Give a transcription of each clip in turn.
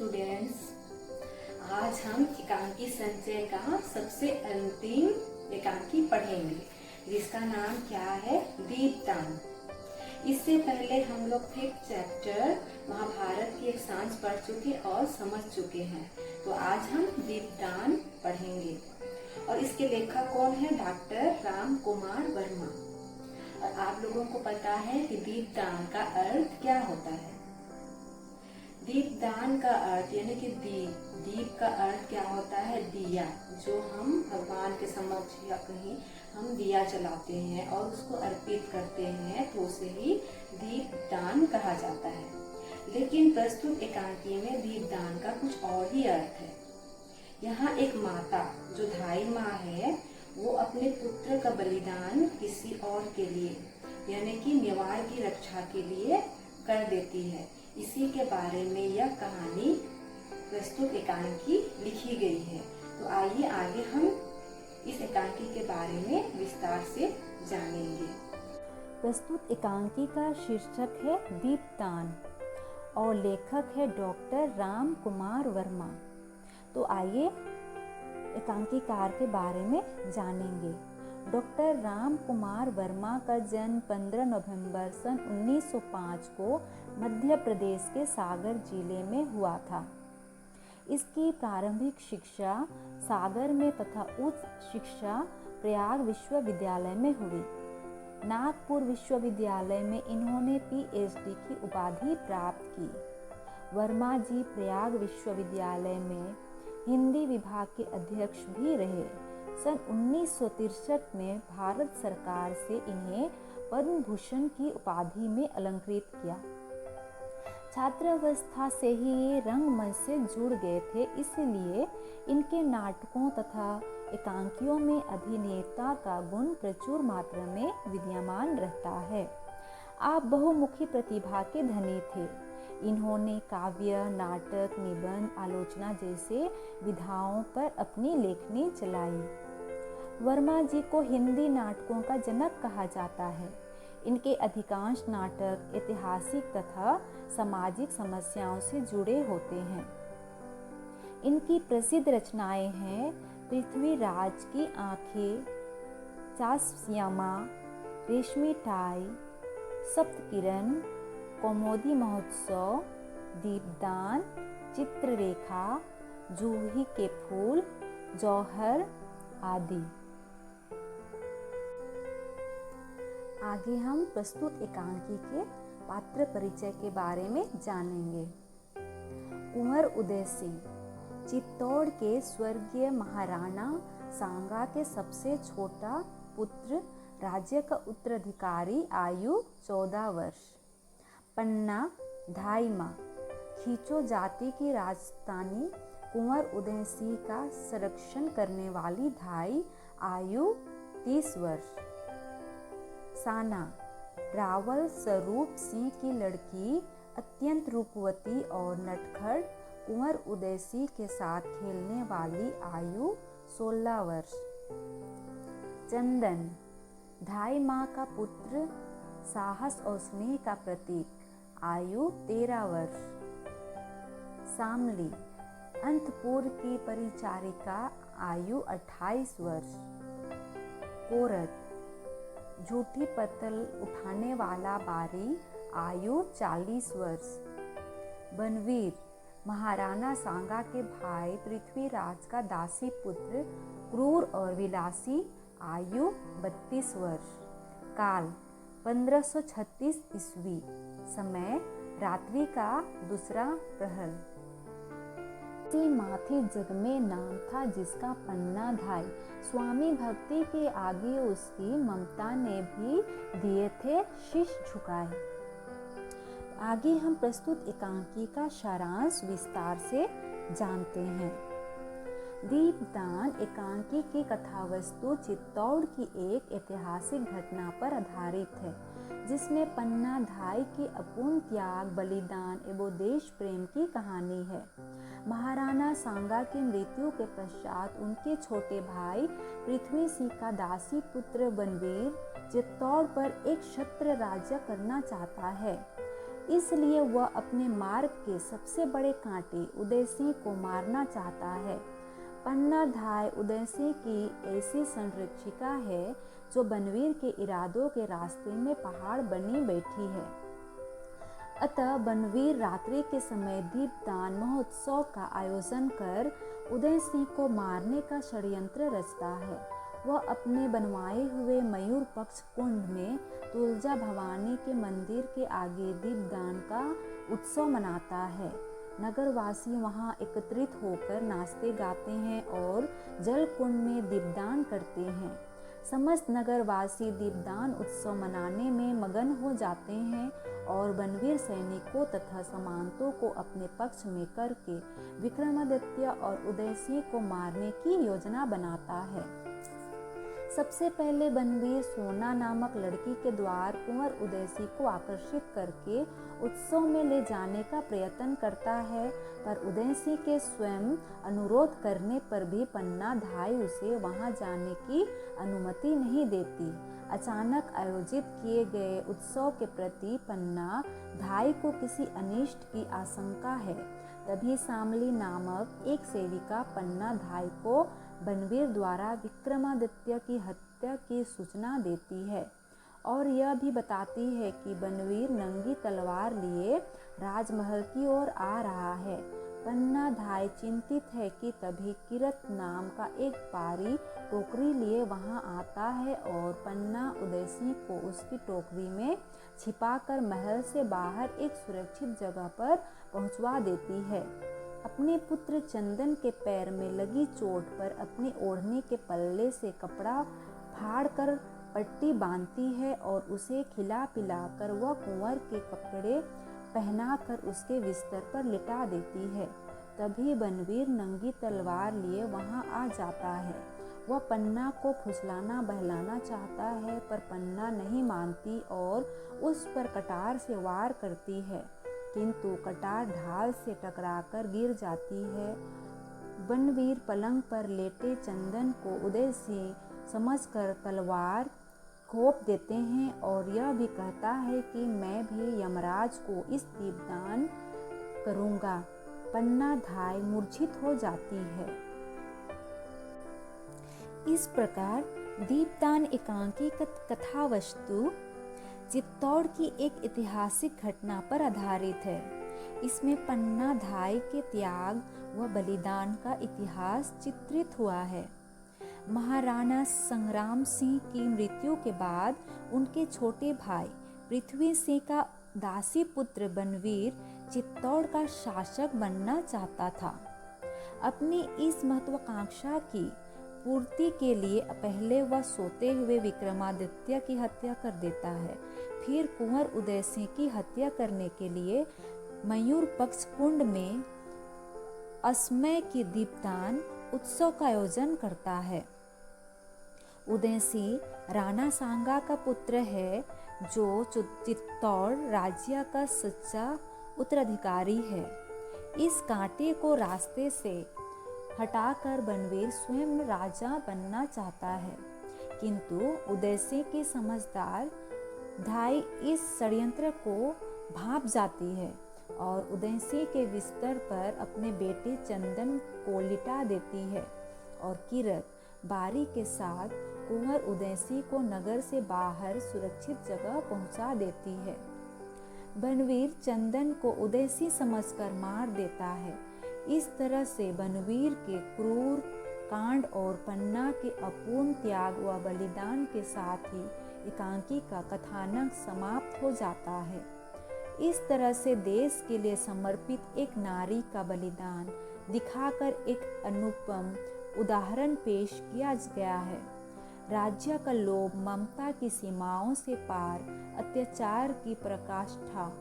Students, आज हम एकांकी संचय का सबसे अंतिम एकांकी पढ़ेंगे जिसका नाम क्या है, दीपदान। इससे पहले हम लोग फिफ्थ चैप्टर महाभारत की एक सांझ पढ़ चुके और समझ चुके हैं। तो आज हम दीपदान पढ़ेंगे और इसके लेखक कौन है, डॉक्टर राम कुमार वर्मा। और आप लोगों को पता है कि दीपदान का अर्थ क्या होता है। दीपदान का अर्थ यानी कि दीप का अर्थ क्या होता है, दिया। जो हम भगवान के समक्ष या कहीं हम दिया जलाते हैं और उसको अर्पित करते हैं तो उसे ही दीपदान कहा जाता है। लेकिन प्रस्तुत एकांकी में दीपदान का कुछ और ही अर्थ है। यहाँ एक माता जो धाई माँ है वो अपने पुत्र का बलिदान किसी और के लिए यानी कि मेवाड़ की रक्षा के लिए कर देती है। इसी के बारे में यह कहानी प्रस्तुत एकांकी लिखी गई है। तो आइए आगे हम इस एकांकी के बारे में विस्तार से जानेंगे। प्रस्तुत एकांकी का शीर्षक है दीपदान और लेखक है डॉक्टर राम कुमार वर्मा। तो आइए एकांकीकार के बारे में जानेंगे। डॉक्टर राम कुमार वर्मा का जन्म 15 नवंबर सन 1905 को मध्य प्रदेश के सागर जिले में हुआ था। इसकी प्रारंभिक शिक्षा सागर में तथा उच्च शिक्षा प्रयाग विश्वविद्यालय में हुई। नागपुर विश्वविद्यालय में इन्होंने पीएचडी की उपाधि प्राप्त की। वर्मा जी प्रयाग विश्वविद्यालय में हिंदी विभाग के अध्यक्ष भी रहे। सन 1963 में भारत सरकार से इन्हें पद्म भूषण की उपाधि में अलंकृत किया। छात्रावस्था से ही ये रंगमंच से जुड़ गए थे, इसलिए इनके नाटकों तथा एकांकियों में अभिनेता का गुण प्रचुर मात्रा में विद्यमान रहता है। आप बहुमुखी प्रतिभा के धनी थे। इन्होंने काव्य, नाटक, निबंध, आलोचना जैसे विधाओं पर अपनी लेखनी चलाई। वर्मा जी को हिंदी नाटकों का जनक कहा जाता है। इनके अधिकांश नाटक ऐतिहासिक तथा सामाजिक समस्याओं से जुड़े होते हैं। इनकी प्रसिद्ध रचनाएं हैं पृथ्वीराज की आंखें, चासश्यामा, रेशमी टाई, सप्तकिरण, कौमुदी महोत्सव, दीपदान, चित्ररेखा, जूही के फूल, जौहर आदि। आगे हम प्रस्तुत एकांकी के पात्र परिचय के बारे में जानेंगे। कुंवर उदय सिंह चित्तौड़ के स्वर्गीय महाराणा सांगा के सबसे छोटा पुत्र, राज्य का उत्तराधिकारी, आयु 14 वर्ष। पन्ना धाईमा खींचो जाति की राजधानी कुंवर उदय सिंह का संरक्षण करने वाली धाई, आयु 30 वर्ष। साना रावल स्वरूप सिंह की लड़की, अत्यंत रूपवती और नटखट, कुंवर उदय सिंह के साथ खेलने वाली, आयु 16 वर्ष। चंदन धाई माँ का पुत्र, साहस और स्नेह का प्रतीक, आयु 13 वर्ष। सामली अंतपुर की परिचारिका, आयु 28 वर्ष। कोरत झूठी पत्तल उठाने वाला बारी, आयु 40 वर्ष। बनवीर महाराणा सांगा के भाई पृथ्वीराज का दासी पुत्र, क्रूर और विलासी, आयु 32 वर्ष। काल 1536 ईस्वी, समय रात्रि का दूसरा प्रहर। माथी जग में नाम था जिसका पन्ना धाई, स्वामी भक्ति के आगे उसकी ममता ने भी दिए थे शीश झुकाए। आगे हम प्रस्तुत एकांकी का सारांश विस्तार से जानते हैं। दीपदान एकांकी की कथावस्तु चित्तौड़ की एक ऐतिहासिक घटना पर आधारित है, जिसमें पन्ना धाई के अपूर्ण त्याग, बलिदान एवं देश प्रेम की कहानी है। महाराणा सांगा की मृत्यु के पश्चात उनके छोटे भाई पृथ्वी सिंह का दासी पुत्र बनवीर चित्तौड़ पर एक क्षत्र राज्य करना चाहता है। इसलिए वह अपने मार्ग के सबसे बड़े कांटे उदयसिंह को मारना चाहता है। पन्ना धाय उदयसिंह की ऐसी संरक्षिका है जो बनवीर के इरादों के रास्ते में पहाड़ बनी बैठी है। अतः बनवीर रात्रि के समय दीपदान महोत्सव का आयोजन कर उदय सिंह को मारने का षड्यंत्र रचता है। वह अपने बनवाए हुए मयूर पक्ष कुंड में तुलजा भवानी के मंदिर के आगे दीपदान का उत्सव मनाता है। नगरवासी वहां एकत्रित होकर नाचते गाते हैं और जल कुंड में दीपदान करते हैं। समस्त नगरवासी दीपदान उत्सव मनाने में मगन हो जाते हैं और बनवीर सैनिकों तथा सामंतों को अपने पक्ष में करके विक्रमादित्य और उदयसिंह को मारने की योजना बनाता है। सबसे पहले बनवीर सोना नामक लड़की के द्वार कुंवर उदयसिंह को आकर्षित करके उत्सव में ले जाने का प्रयत्न करता है, पर उदयसिंह के स्वयं अनुरोध करने पर भी पन्ना धाय उसे वहां जाने की अनुमति नहीं देती। अचानक आयोजित किए गए उत्सव के प्रति पन्ना धाय को किसी अनिष्ट की आशंका है। तभी शामली नामक एक सेविका पन्ना धाय को बनवीर द्वारा विक्रमादित्य की हत्या की सूचना देती है और यह भी बताती है कि बनवीर नंगी तलवार लिए राजमहल की ओर आ रहा है। पन्ना धाय चिंतित है कि तभी किरत नाम का एक पारी टोकरी लिए वहां आता है और पन्ना उदयसिंह को उसकी टोकरी में छिपाकर महल से बाहर एक सुरक्षित जगह पर पहुंचवा देती है। अपने पुत्र चंदन के पैर में लगी चोट पर अपनी ओढ़नी के पल्ले से कपड़ा फाड़कर पट्टी बांधती है और उसे खिला पिलाकर वह कुंवर के कपड़े पहनाकर उसके बिस्तर पर लिटा देती है। तभी बनवीर नंगी तलवार लिए वहां आ जाता है। वह पन्ना को फुसलाना बहलाना चाहता है, पर पन्ना नहीं मानती और उस पर कटार से वार करती है, किंतु कटार ढाल से टकराकर गिर जाती है। बनवीर पलंग पर लेटे चंदन को उदयसिंह समझकर तलवार घोंप देते हैं और यह भी कहता है कि मैं भी यमराज को इस दीपदान करूंगा। पन्ना धाय मूर्छित हो जाती है। इस प्रकार दीपदान एकांकी कथा वस्तु चित्तौड़ की एक ऐतिहासिक घटना पर आधारित है। इसमें पन्ना धाय के त्याग व बलिदान का इतिहास चित्रित हुआ है। महाराणा संग्राम सिंह की मृत्यु के बाद उनके छोटे भाई पृथ्वी सिंह का दासी पुत्र बनवीर चित्तौड़ का शासक बनना चाहता था। अपनी इस महत्वाकांक्षा की पूर्ति के लिए पहले वह सोते हुए विक्रमादित्य की हत्या कर देता है, फिर कुंवर उदय सिंह की हत्या करने के लिए मयूर पक्ष कुंड में असमय की दीपदान उत्सव का आयोजन करता है। उदय सिंह राणा सांगा का पुत्र है, जो चित्तौड़ राज्य का सच्चा उत्तराधिकारी है। इस कांटे को रास्ते से हटाकर बनवीर स्वयं राजा बनना चाहता है, किंतु उदय सिंह की समझदार धाय इस षड्यंत्र को भांप जाती है और उदय सिंह के बिस्तर पर अपने बेटे चंदन को लिटा देती है और किरत बारी के साथ कुंवर उदय सिंह को नगर से बाहर सुरक्षित जगह पहुंचा देती है। बनवीर चंदन को उदय सिंह समझकर मार देता है। इस तरह से बनवीर के क्रूर कांड और पन्ना के अपूर्ण त्याग व बलिदान के साथ ही एकांकी का कथानक समाप्त हो जाता है। इस तरह से देश के लिए समर्पित एक नारी का बलिदान दिखाकर एक अनुपम उदाहरण पेश किया गया है। राज्य का लोभ ममता की सीमाओं से पार अत्याचार की पराकाष्ठा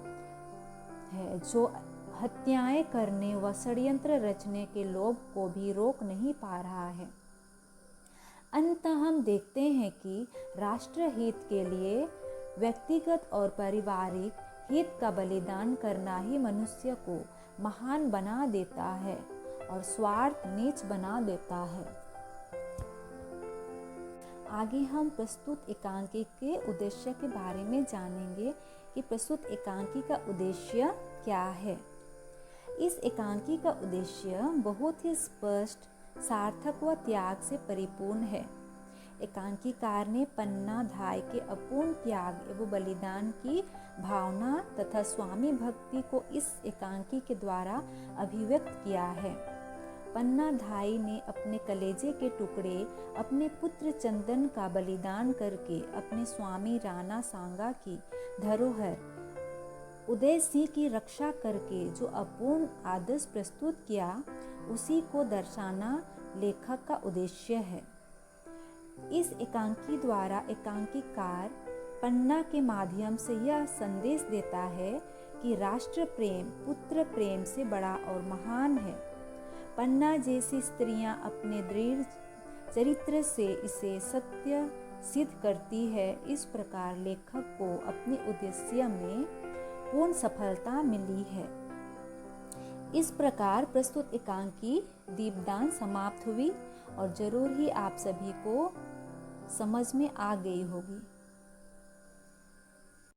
है, जो हत्याएं करने व षड्यंत्र रचने के लोभ को भी रोक नहीं पा रहा है। अंततः हम देखते हैं कि राष्ट्र हित के लिए व्यक्तिगत और पारिवारिक हित का बलिदान करना ही मनुष्य को महान बना देता है और स्वार्थ नीच बना देता है। आगे हम प्रस्तुत एकांकी के उद्देश्य के बारे में जानेंगे। कि प्रस्तुत एकांकी का उद्देश्य क्या है। इस एकांकी का उद्देश्य बहुत ही स्पष्ट, सार्थक व त्याग से परिपूर्ण है। एकांकीकार ने पन्नाधाय के अपूर्ण त्याग एवं बलिदान की भावना तथा स्वामी भक्ति को इस एकांकी के द्वारा अभिव्यक्त किया है। पन्नाधाई ने अपने कलेजे के टुकड़े अपने पुत्र चंदन का बलिदान करके अपने स्वामी राणा सांगा की धरोहर उदय सिंह की रक्षा करके जो अपूर्ण आदर्श प्रस्तुत किया, उसी को दर्शाना लेखक का उद्देश्य है। इस एकांकी द्वारा एकांकीकार पन्ना के माध्यम से यह संदेश देता है कि राष्ट्र प्रेम पुत्र प्रेम से बड़ा और महान है। पन्ना जैसी स्त्रियां अपने दृढ़ चरित्र से इसे सत्य सिद्ध करती है। इस प्रकार लेखक को अपने उद्देश्य में पूर्ण सफलता मिली है। इस प्रकार प्रस्तुत एकांकी दीपदान समाप्त हुई और जरूर ही आप सभी को समझ में आ गई होगी।